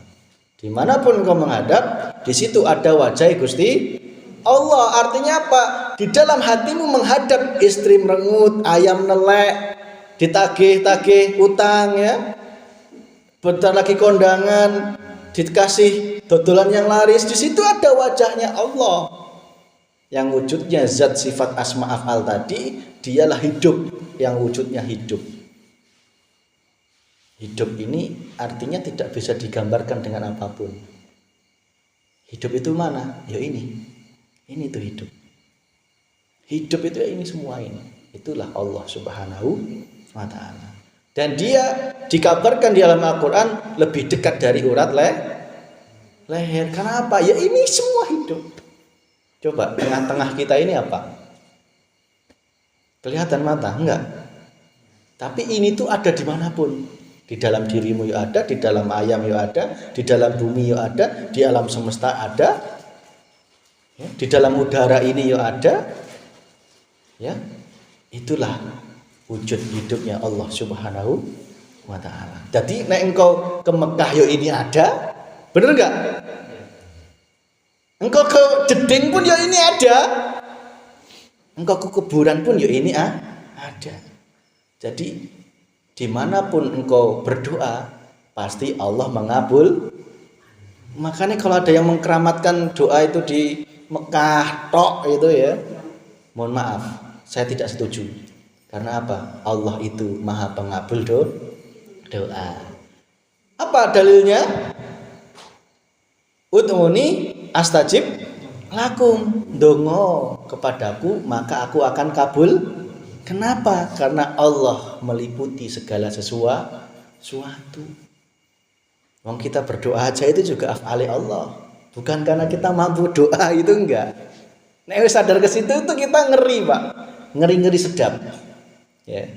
Dimanapun kau menghadap, di situ ada wajah Gusti Allah. Artinya apa? Di dalam hatimu menghadap istri merengut, ayam nelek, ditagih-tagih utang ya. Bentar lagi kondangan, dikasih dodolan yang laris, di situ ada wajahnya Allah. Yang wujudnya zat sifat asma af'al tadi, dialah hidup, yang wujudnya hidup. Hidup ini artinya tidak bisa digambarkan dengan apapun. Hidup itu mana? Ya ini. Ini tuh hidup. Hidup itu ya ini semua ini. Itulah Allah Subhanahu wa ta'ala. Dan dia dikabarkan di dalam Al-Quran lebih dekat dari urat leher. Kenapa? Ya ini semua hidup. Coba tengah-tengah kita ini apa? Kelihatan mata? Enggak. Tapi ini tuh ada dimanapun. Di dalam dirimu ya ada, di dalam ayam ya ada, di dalam bumi ya ada, di alam semesta ada, ya, di dalam udara ini ya ada. Ya, itulah wujud hidupnya Allah Subhanahu wa ta'ala. Jadi nek engkau ke Mekah yo ini ada, bener enggak? Engkau ke Jeding pun yo ini ada. Engkau ke kuburan pun yo ini ada. Jadi dimanapun engkau berdoa, pasti Allah mengabul. Makanya kalau ada yang mengkeramatkan doa itu di Mekah tok itu ya, mohon maaf, saya tidak setuju. Karena apa? Allah itu maha pengabul doa. Apa dalilnya? Ud'uni astajib lakum. Dongo kepadaku maka aku akan kabul. Kenapa? Karena Allah meliputi segala sesuatu. Wong kita berdoa aja itu juga af'ali Allah. Bukan karena kita mampu doa itu enggak. Nek sadar ke situ itu kita ngeri, Pak. Ngeri-ngeri sedap. Ya.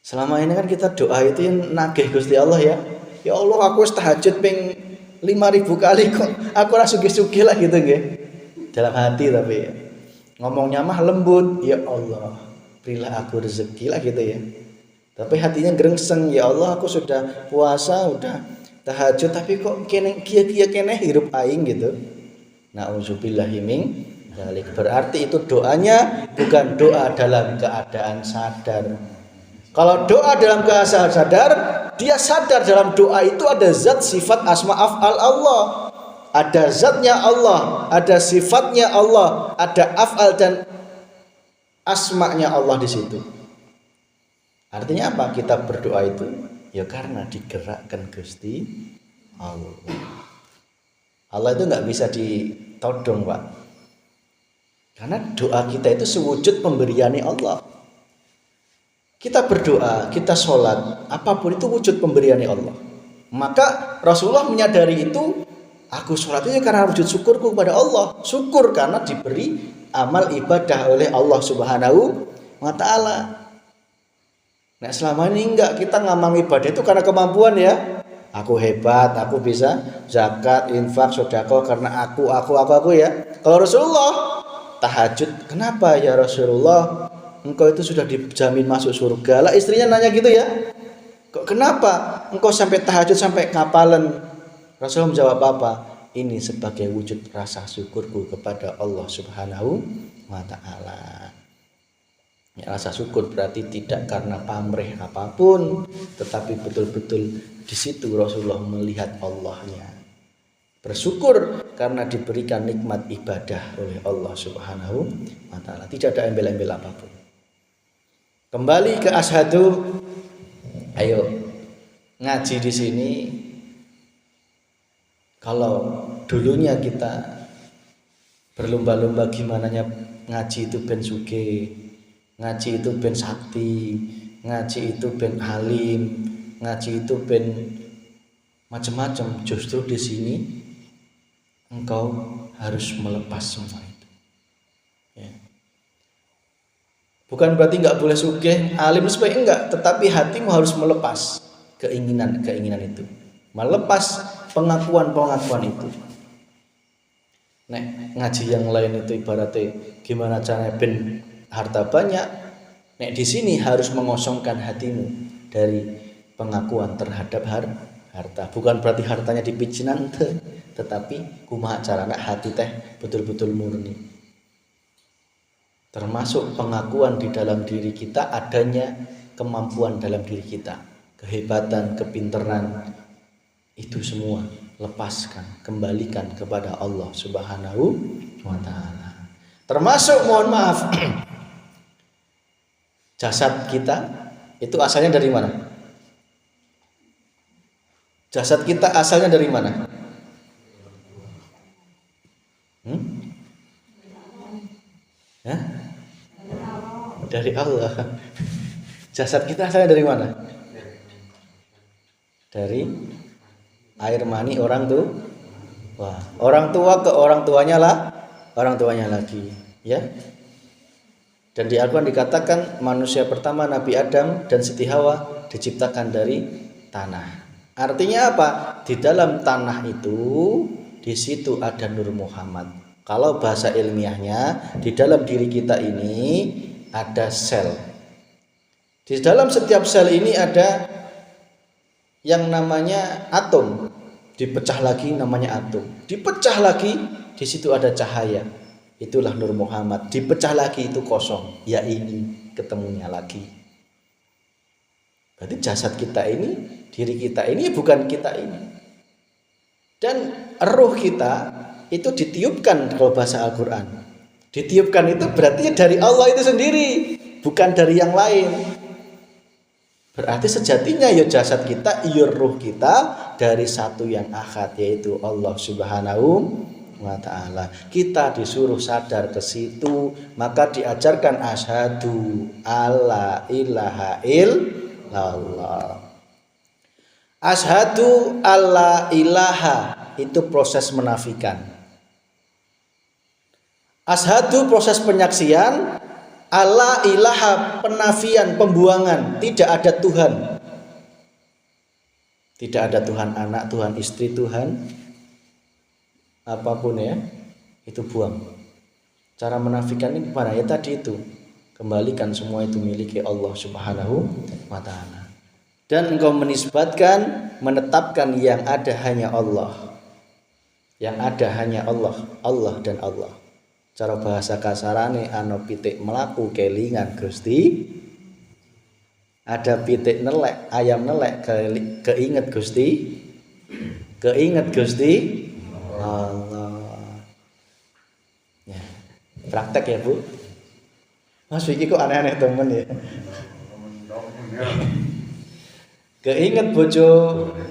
Selama ini kan kita doa itu yang nagih Gusti Allah ya. Ya Allah, aku tahajud ping 5.000 kali kok. Aku ora sugih-sugih lah gitu nggih. Dalam hati tapi ya. Ngomongnya mah lembut, ya Allah, berilah aku rezeki lah gitu ya. Tapi hatinya gerengseng, ya Allah, aku sudah puasa, udah tahajud, tapi kok kene kia-kia kene hirup aing gitu. Nauzubillahi min dzalik. Berarti itu doanya bukan doa dalam keadaan sadar. Kalau doa dalam keadaan sadar, dia sadar dalam doa itu ada zat sifat asma af'al Allah. Ada zatnya Allah, ada sifatnya Allah, ada af'al dan asma'nya Allah di situ. Artinya apa? Kita berdoa itu ya karena digerakkan Gusti Allah. Allah itu nggak bisa ditodong, Pak. Karena doa kita itu sewujud pemberian Allah. Kita berdoa, kita sholat, apapun itu wujud pemberian Allah. Maka Rasulullah menyadari itu. Aku sholat itu karena wujud syukurku kepada Allah. Syukur karena diberi amal ibadah oleh Allah Subhanahu wa ta'ala. Nah selama ini enggak, kita ngamal ibadah itu karena kemampuan ya. Aku hebat, aku bisa zakat, infak, sedekah karena aku ya. Kalau Rasulullah tahajud, kenapa ya Rasulullah? Engkau itu sudah dijamin masuk surga. Lah istrinya nanya gitu ya. Kok kenapa? Engkau sampai tahajud sampai kapalan? Rasulullah menjawab apa? Ini sebagai wujud rasa syukurku kepada Allah Subhanahu wa ta'ala. Ya, rasa syukur berarti tidak karena pamrih apapun, tetapi betul-betul di situ Rasulullah melihat Allahnya. Bersyukur karena diberikan nikmat ibadah oleh Allah Subhanahu wa ta'ala. Tidak ada embel-embel apapun. Kembali ke asyhadu. Ayo ngaji di sini. Kalau dulunya kita berlomba-lomba gimana ngaji itu ben sugih, ngaji itu ben sakti, ngaji itu ben alim, ngaji itu ben macam-macam. Justru di sini engkau harus melepas semua itu. Ya. Bukan berarti nggak boleh sugih, alim supaya enggak, tetapi hatimu harus melepas keinginan itu, melepas pengakuan itu. Nek ngaji yang lain itu ibaratnya gimana caranya ben harta banyak. Nek di sini harus mengosongkan hatimu dari pengakuan terhadap harta. Bukan berarti hartanya dipicinan, tetapi kumaha carana hati teh betul-betul murni. Termasuk pengakuan di dalam diri kita adanya kemampuan dalam diri kita, kehebatan, kepinteran. Itu semua lepaskan, kembalikan kepada Allah Subhanahu wa ta'ala. Termasuk mohon maaf jasad kita itu asalnya dari mana? Jasad kita asalnya dari mana? Hah? Dari Allah. Jasad kita asalnya dari mana? Dari Air mani orang tuh. Wah, orang tua ke orang tuanya lagi, ya. Dan di Al-Quran dikatakan manusia pertama Nabi Adam dan Siti Hawa diciptakan dari tanah. Artinya apa? Di dalam tanah itu, di situ ada Nur Muhammad. Kalau bahasa ilmiahnya, di dalam diri kita ini ada sel. Di dalam setiap sel ini ada yang namanya atom. Dipecah lagi namanya atom. Dipecah lagi, di situ ada cahaya. Itulah Nur Muhammad. Dipecah lagi itu kosong. Ya ini ketemunya lagi. Berarti jasad kita ini, diri kita ini bukan kita ini. Dan ruh kita itu ditiupkan kalau bahasa Al-Quran. Ditiupkan itu berarti dari Allah itu sendiri, bukan dari yang lain. Berarti sejatinya ya jasad kita, ya ruh kita dari satu yang ahad, yaitu Allah Subhanahu wa ta'ala. Kita disuruh sadar ke situ, maka diajarkan asyhadu alla ilaha illallah. Asyhadu alla ilaha itu proses menafikan. Asyhadu proses penyaksian, alla ilaha penafian, pembuangan, tidak ada Tuhan. Tidak ada Tuhan anak, Tuhan istri, Tuhan apapun ya, itu buang. Cara menafikan ini gimana? Ya tadi itu, kembalikan semua itu miliki Allah Subhanahu wa ta'ala. Dan engkau menisbatkan, menetapkan yang ada hanya Allah. Yang ada hanya Allah, Allah dan Allah. Cara bahasa kasarane ana pitik melaku kelingan Gusti. Ada pitik nelek, ayam nelek keinget Gusti. Keinget Gusti Allah. Ya, praktek ya Bu. Mas Vicky kok aneh-aneh temen ya. Keinget bojo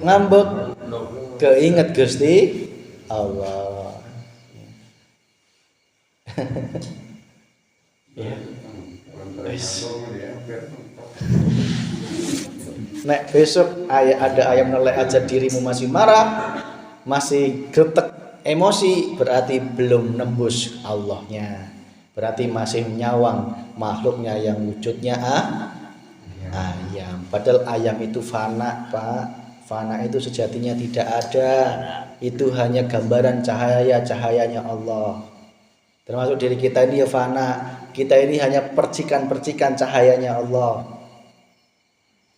ngambek, keinget Gusti Allah. Ya. Nek besok ada ayam nelek aja dirimu masih marah, masih gretek emosi, berarti belum nembus Allahnya. Berarti masih nyawang makhluknya yang wujudnya ayam. Padahal ayam itu fana, Pak. Fana itu sejatinya tidak ada. Itu hanya gambaran cahayanya Allah. Termasuk diri kita ini ya fana. Kita ini hanya percikan-percikan cahayanya Allah.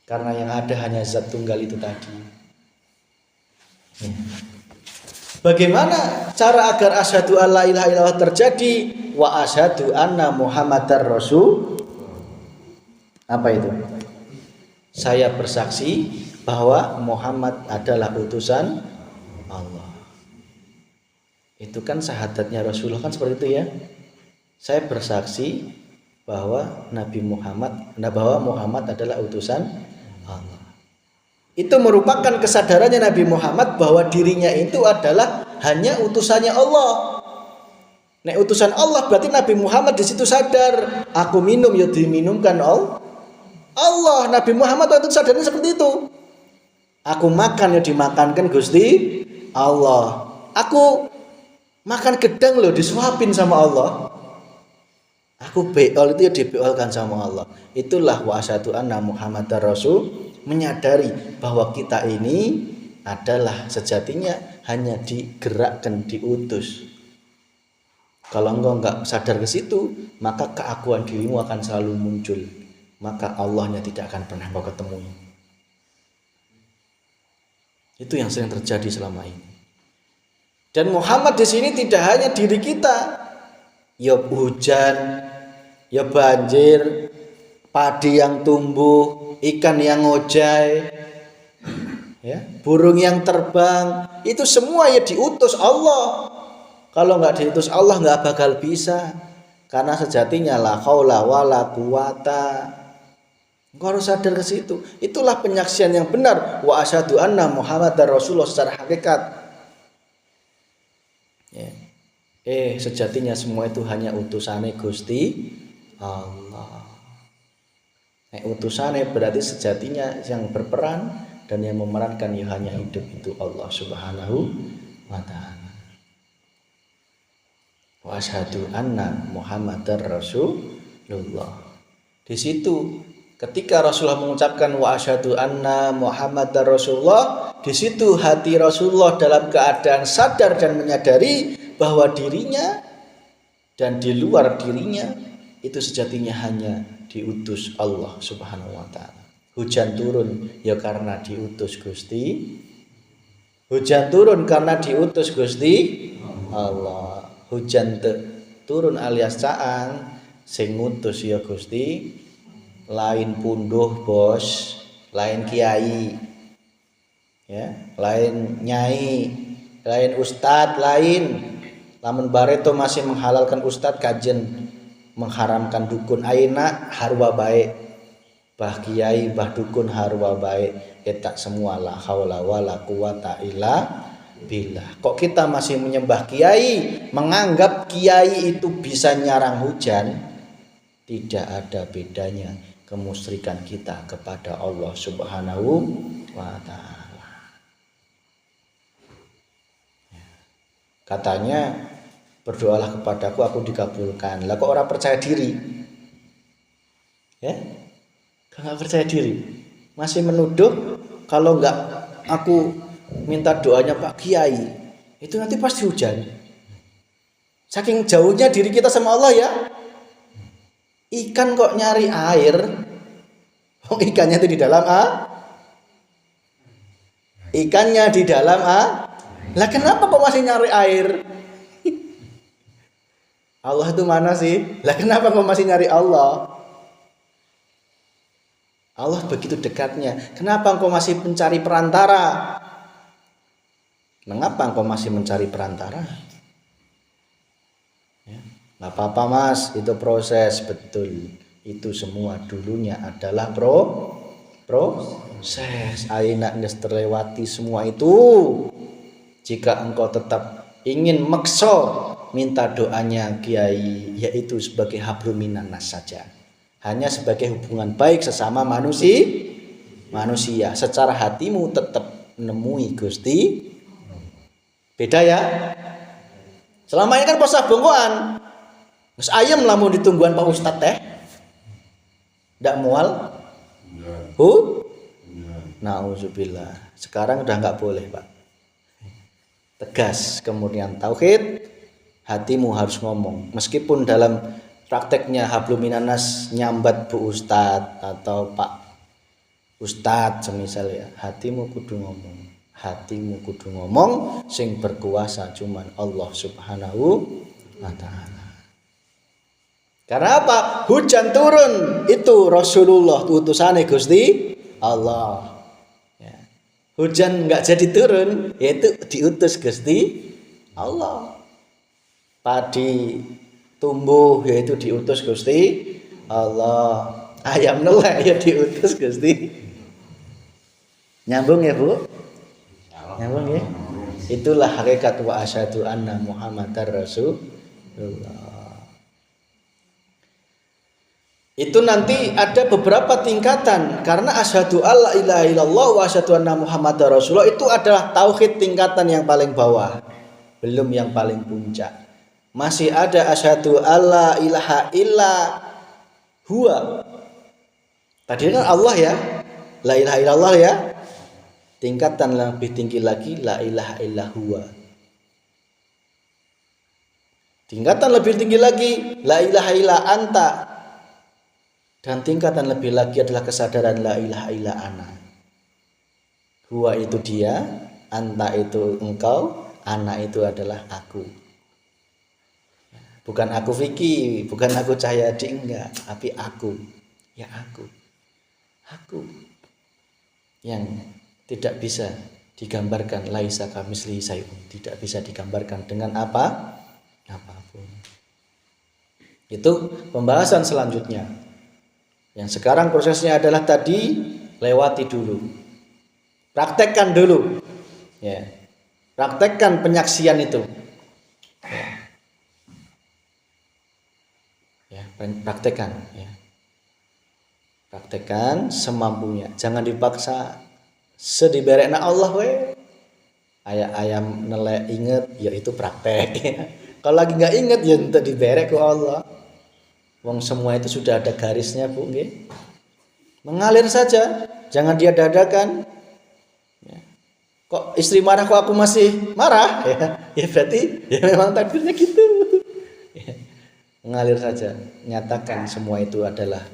Karena yang ada hanya zat tunggal itu tadi. Ya. Bagaimana cara agar asyhadu alla ilaha illallah terjadi wa asyhadu anna muhammadar rasul? Apa itu? Saya bersaksi bahwa Muhammad adalah utusan Allah. Itu kan syahadatnya Rasulullah kan seperti itu ya. Saya bersaksi bahwa bahwa Muhammad adalah utusan Allah. Itu merupakan kesadarannya Nabi Muhammad bahwa dirinya itu adalah hanya utusannya Allah. Nek utusan Allah berarti Nabi Muhammad di situ sadar, aku minum ya diminumkan Allah. Nabi Muhammad waktu itu sadarnya seperti itu. Aku makan ya dimakankan Gusti Allah. Aku makan gedang loh disuapin sama Allah. Aku beol itu ya dibeolkan sama Allah. Itulah wa asyhadu anna muhammadar rasul, menyadari bahwa kita ini adalah sejatinya hanya digerakkan, diutus. Kalau engkau enggak sadar ke situ, maka keakuan dirimu akan selalu muncul. Maka Allahnya tidak akan pernah kau ketemui. Itu yang sering terjadi selama ini. Dan Muhammad di sini tidak hanya diri kita. Ya hujan, ya banjir, padi yang tumbuh, ikan yang ngojai, ya, burung yang terbang, itu semua ya diutus Allah. Kalau nggak diutus Allah nggak bakal bisa, karena sejatinya la haula wala quwata. Engkau harus sadar ke situ. Itulah penyaksian yang benar. Wa asyhadu anna Muhammadar Rasulullah secara hakikat. Ya. Sejatinya semua itu hanya utusane Gusti Allah. Utusane berarti sejatinya yang berperan dan yang memerankan ya hanya hidup itu Allah Subhanahu wa taala. Wa asyhadu anna Muhammadar Rasulullah. Di situ ketika Rasulullah mengucapkan wa asyhadu anna Muhammadar Rasulullah, di situ hati Rasulullah dalam keadaan sadar dan menyadari bahwa dirinya dan di luar dirinya itu sejatinya hanya diutus Allah Subhanahu wa taala. Hujan turun ya karena diutus Gusti. Hujan turun karena diutus Gusti Allah. Hujan turun alias caang sing ngutus ya Gusti, lain punduh bos, lain kiai, ya, lain nyai, lain ustad, lain lamun bareto masih menghalalkan ustad kajen mengharamkan dukun ayeuna harwa baik, bah kiai bah dukun harwa baik, eta semua la haula wala quwata illa billah. Kok kita masih menyembah kiai, menganggap kiai itu bisa nyarang hujan? Tidak ada bedanya kemusyrikan kita kepada Allah Subhanahu wa taala. Katanya berdoalah kepadaku aku dikabulkan. Lah kok orang percaya diri? Ya? Enggak percaya diri. Masih menuduh kalau enggak aku minta doanya Pak Kiai, itu nanti pasti hujan. Saking jauhnya diri kita sama Allah ya. Ikan kok nyari air? Oh, ikannya itu di dalam ikannya di dalam Lah kenapa kok masih nyari air? Allah itu mana sih? Lah kenapa kok masih nyari Allah? Allah begitu dekatnya. Kenapa engkau masih mencari perantara? Mengapa engkau masih mencari perantara? Ya, nggak apa-apa mas, itu proses, betul. Itu semua dulunya adalah proses. Aina geus terlewati semua itu. Jika engkau tetap ingin makso minta doanya kiai, yaitu sebagai hablum minanas saja, hanya sebagai hubungan baik sesama manusia. Secara hatimu tetap menemui Gusti. Beda ya. Selama ini kan posah bongkoan. Terus ayam lamun ditungguan Pak Ustadz teh. Ndak mual? Nauzubillah. Sekarang udah nggak boleh Pak. Tegas, kemudian tauhid, hatimu harus ngomong. Meskipun dalam prakteknya hablum minanas nyambat Bu Ustadz atau Pak Ustadz semisal ya, hatimu kudu ngomong. Hatimu kudu ngomong, sing berkuasa cuman Allah Subhanahu wa taala. Karena apa? Hujan turun itu Rasulullah utusane Gusti Allah. Ya. Hujan enggak jadi turun, yaitu diutus Gusti Allah. Padi tumbuh yaitu diutus Gusti Allah. Ayam nelek ya diutus Gusti. Nyambung ya, Bu? Nyambung ya? Itulah hakikat wa asyhadu anna Muhammadar Rasulullah. Itu nanti ada beberapa tingkatan, karena asyhadu alla ilaha illallah wa asyhadu anna Muhammadar Rasulullah itu adalah tauhid tingkatan yang paling bawah, belum yang paling puncak. Masih ada asyhadu alla ilaha illa huwa. Tadi kan Allah ya, la ilaha illallah ya. Tingkatan lebih tinggi lagi la ilaha illa huwa. Tingkatan lebih tinggi lagi la ilaha illa anta. Dan tingkatan lebih lagi adalah kesadaran la ilaha illa ana. Huwa itu dia, anta itu engkau, ana itu adalah aku. Bukan aku Vicky, bukan aku Cahyadi, enggak, tapi aku. Ya aku. Aku. Yang tidak bisa digambarkan laisa kamitslihi syai'un, tidak bisa digambarkan dengan apapun. Itu pembahasan selanjutnya. Yang sekarang prosesnya adalah tadi lewati dulu. Praktekkan dulu. Ya. Praktekkan penyaksian itu. Ya, praktekkan ya. Praktekkan semampunya, jangan dipaksa. Sediberekna Allah we. Ayam nelek inget ya itu praktek. Kalau lagi nggak inget ya ente diberek ku Allah. Wong semua itu sudah ada garisnya Bu nggih. Mengalir saja, jangan dia dadakan. Ya. Kok istri marah kok aku masih marah? Ya berarti ya memang takdirnya gitu. Ya. Mengalir saja, nyatakan semua itu adalah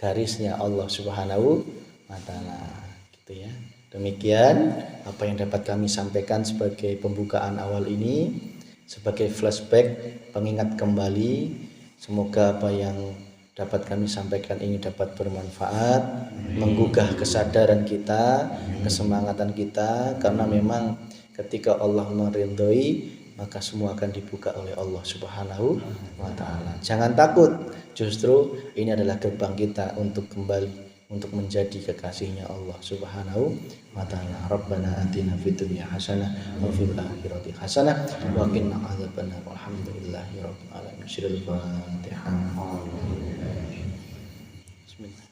garisnya Allah Subhanahu wa taala. Gitu ya. Demikian apa yang dapat kami sampaikan sebagai pembukaan awal ini, sebagai flashback, pengingat kembali. Semoga apa yang dapat kami sampaikan ini dapat bermanfaat, menggugah kesadaran kita, kesemangatan kita, karena memang ketika Allah meridhoi maka semua akan dibuka oleh Allah Subhanahu wa taala. Jangan takut, justru ini adalah gerbang kita untuk kembali untuk menjadi kekasihnya Allah Subhanahu wa taala. Rabbana atina fid dunya hasanah wa fil akhirati hasanah wa qina adzabannar. Walhamdulillahi rabbil alamin. Syirul Fatihah. Bismillah.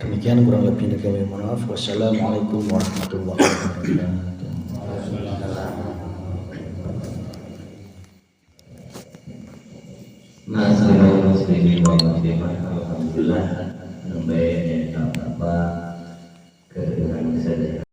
Demikian kurang lebih kami mohon maaf. Wassalamualaikum warahmatullahi wabarakatuh. Masyaallah muslimin wa muslimat, alhamdulillah, sampai apa kedengaran saja.